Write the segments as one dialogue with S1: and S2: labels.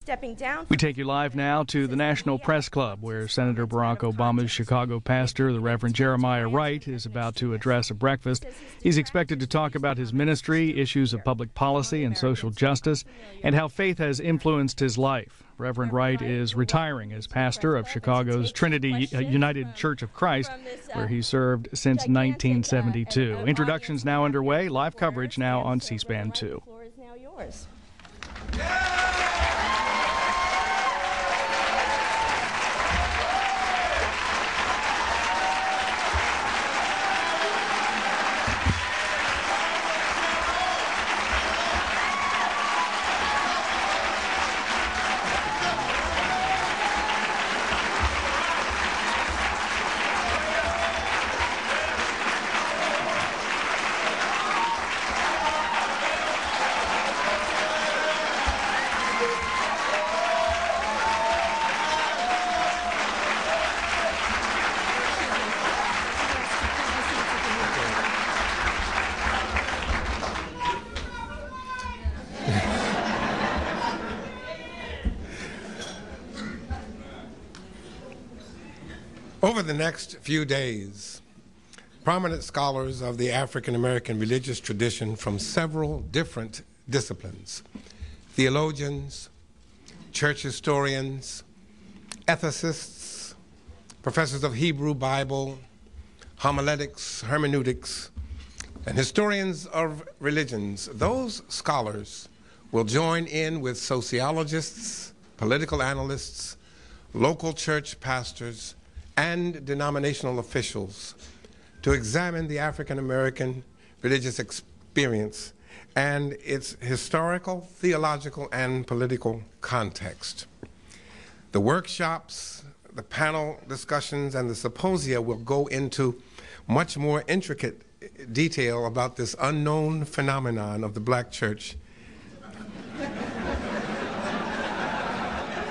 S1: stepping down.
S2: We take you live now to the National Press Club, where Senator Barack Obama's Chicago pastor, the Reverend Jeremiah Wright, is about to address a breakfast. He's expected to talk about his ministry, issues of public policy and social justice, and how faith has influenced his life. Reverend Wright is retiring as pastor of Chicago's Trinity United Church of Christ, where he served since 1972. Introductions now underway. Live coverage now on C-SPAN 2.
S1: The floor is now yours.
S3: Over the next few days, prominent scholars of the African American religious tradition from several different disciplines, theologians, church historians, ethicists, professors of Hebrew Bible, homiletics, hermeneutics, and historians of religions, those scholars will join in with sociologists, political analysts, local church pastors, and denominational officials to examine the African American religious experience and its historical, theological, and political context. The workshops, the panel discussions, and the symposia will go into much more intricate detail about this unknown phenomenon of the black church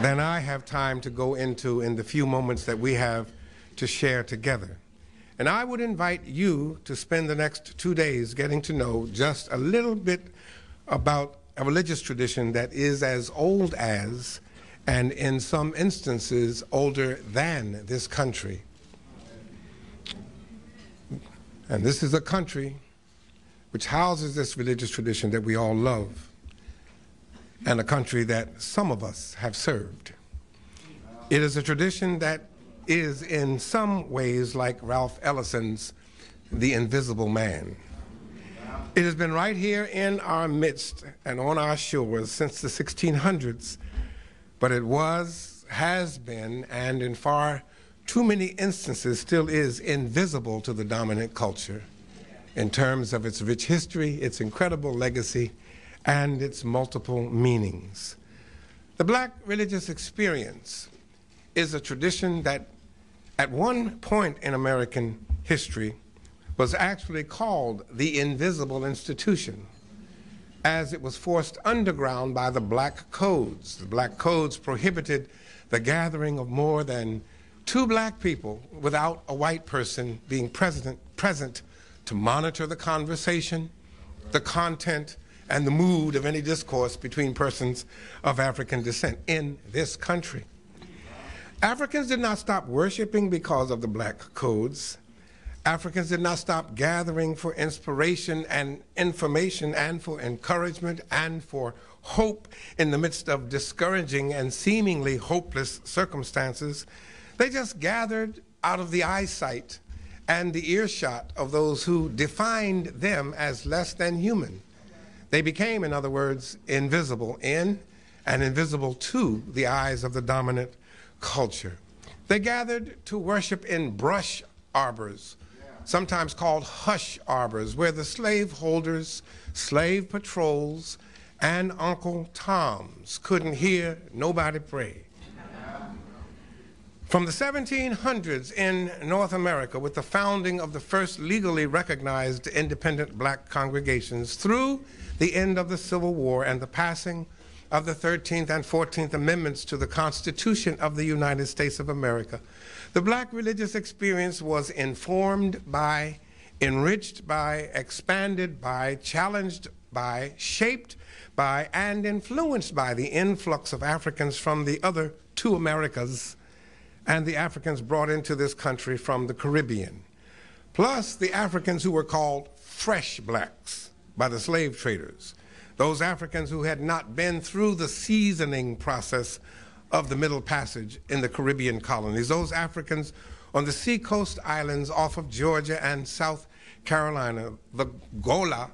S3: than I have time to go into in the few moments that we have to share together. And I would invite you to spend the next 2 days getting to know just a little bit about a religious tradition that is as old as, and in some instances, older than this country. And this is a country which houses this religious tradition that we all love, and a country that some of us have served. It is a tradition that is in some ways like Ralph Ellison's The Invisible Man. It has been right here in our midst and on our shores since the 1600s, but it was, has been, and in far too many instances still is invisible to the dominant culture in terms of its rich history, its incredible legacy, and its multiple meanings. The black religious experience is a tradition that at one point in American history was actually called the Invisible Institution, as it was forced underground by the Black Codes. The Black Codes prohibited the gathering of more than 2 black people without a white person being present to monitor the conversation, the content, and the mood of any discourse between persons of African descent in this country. Africans did not stop worshiping because of the Black Codes. Africans did not stop gathering for inspiration and information and for encouragement and for hope in the midst of discouraging and seemingly hopeless circumstances. They just gathered out of the eyesight and the earshot of those who defined them as less than human. They became, in other words, invisible in and invisible to the eyes of the dominant culture. They gathered to worship in brush arbors, sometimes called hush arbors, where the slaveholders, slave patrols, and Uncle Toms couldn't hear nobody pray. From the 1700s in North America, with the founding of the first legally recognized independent black congregations, through the end of the Civil War and the passing of the 13th and 14th Amendments to the Constitution of the United States of America, the black religious experience was informed by, enriched by, expanded by, challenged by, shaped by, and influenced by the influx of Africans from the other two Americas and the Africans brought into this country from the Caribbean, plus the Africans who were called fresh blacks by the slave traders, those Africans who had not been through the seasoning process of the Middle Passage in the Caribbean colonies, those Africans on the seacoast islands off of Georgia and South Carolina, the Gola,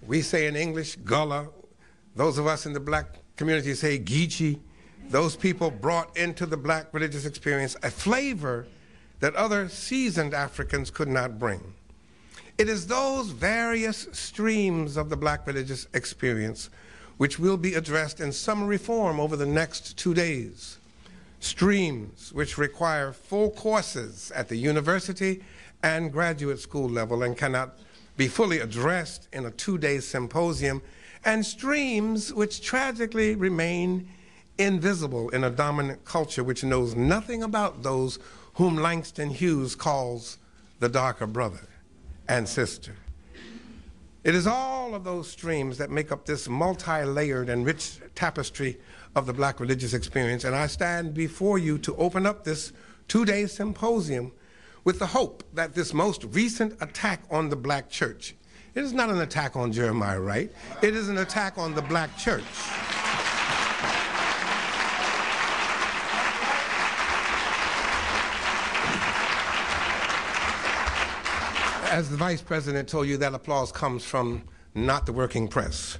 S3: we say in English, Gullah, those of us in the black community say Geechee. Those people brought into the black religious experience a flavor that other seasoned Africans could not bring. It is those various streams of the black religious experience which will be addressed in summary form over the next 2 days. Streams which require full courses at the university and graduate school level and cannot be fully addressed in a 2-day symposium, and streams which tragically remain invisible in a dominant culture which knows nothing about those whom Langston Hughes calls the darker brother and sister. It is all of those streams that make up this multi-layered and rich tapestry of the black religious experience, and I stand before you to open up this 2-day symposium with the hope that this most recent attack on the black church, it is not an attack on Jeremiah Wright, it is an attack on the black church. As the Vice President told you, that applause comes from not the working press.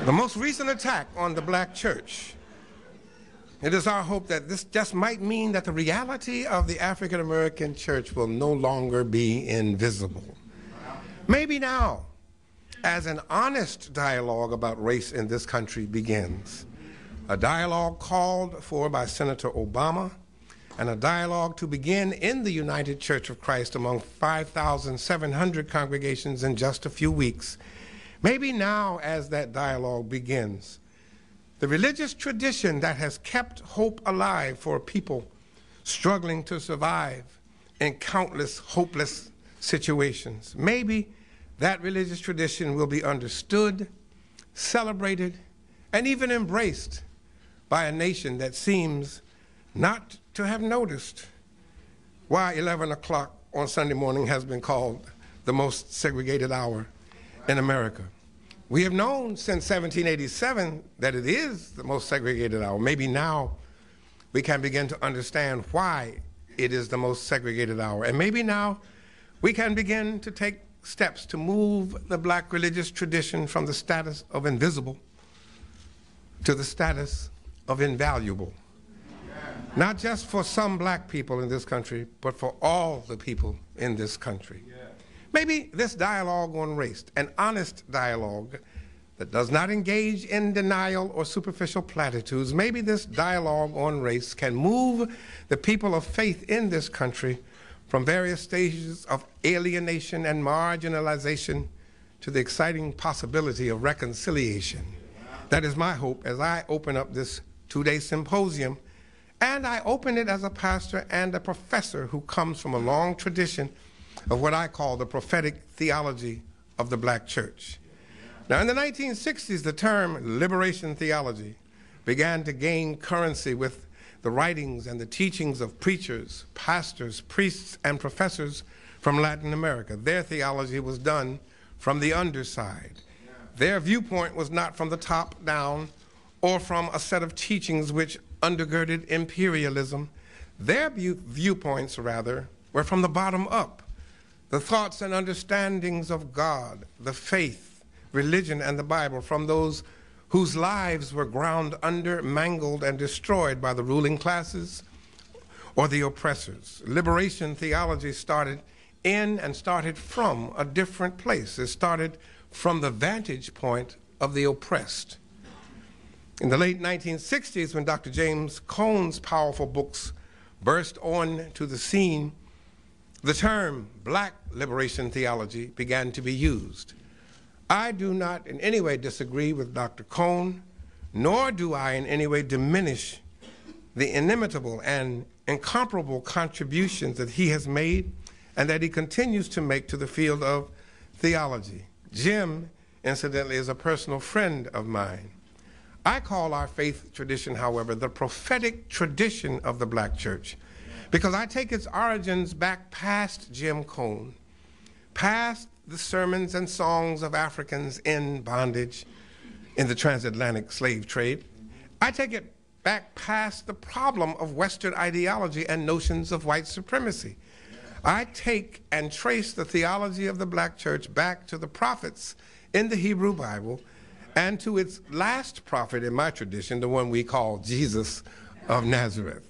S3: The most recent attack on the black church, it is our hope that this just might mean that the reality of the African American church will no longer be invisible. Maybe now, as an honest dialogue about race in this country begins, a dialogue called for by Senator Obama, and a dialogue to begin in the United Church of Christ among 5,700 congregations in just a few weeks. Maybe now, as that dialogue begins, the religious tradition that has kept hope alive for people struggling to survive in countless hopeless situations, maybe that religious tradition will be understood, celebrated, and even embraced by a nation that seems not to have noticed why 11 o'clock on Sunday morning has been called the most segregated hour in America. We have known since 1787 that it is the most segregated hour. Maybe now we can begin to understand why it is the most segregated hour. And maybe now we can begin to take steps to move the black religious tradition from the status of invisible to the status of invaluable. Not just for some black people in this country, but for all the people in this country. Maybe this dialogue on race, an honest dialogue that does not engage in denial or superficial platitudes, maybe this dialogue on race can move the people of faith in this country from various stages of alienation and marginalization to the exciting possibility of reconciliation. That is my hope as I open up this 2-day symposium. And I open it as a pastor and a professor who comes from a long tradition of what I call the prophetic theology of the black church. Now, in the 1960s, the term liberation theology began to gain currency with the writings and the teachings of preachers, pastors, priests, and professors from Latin America. Their theology was done from the underside. Their viewpoint was not from the top down or from a set of teachings which undergirded imperialism. Their viewpoints, rather, were from the bottom up. The thoughts and understandings of God, the faith, religion, and the Bible from those whose lives were ground under, mangled, and destroyed by the ruling classes or the oppressors. Liberation theology started in and started from a different place. It started from the vantage point of the oppressed. In the late 1960s, when Dr. James Cone's powerful books burst onto the scene, the term black liberation theology began to be used. I do not in any way disagree with Dr. Cone, nor do I in any way diminish the inimitable and incomparable contributions that he has made and that he continues to make to the field of theology. Jim incidentally, is a personal friend of mine. I call our faith tradition, however, the prophetic tradition of the black church, because I take its origins back past Jim Cone, past the sermons and songs of Africans in bondage in the transatlantic slave trade. I take it back past the problem of Western ideology and notions of white supremacy. I take and trace the theology of the black church back to the prophets in the Hebrew Bible and to its last prophet in my tradition, the one we call Jesus of Nazareth.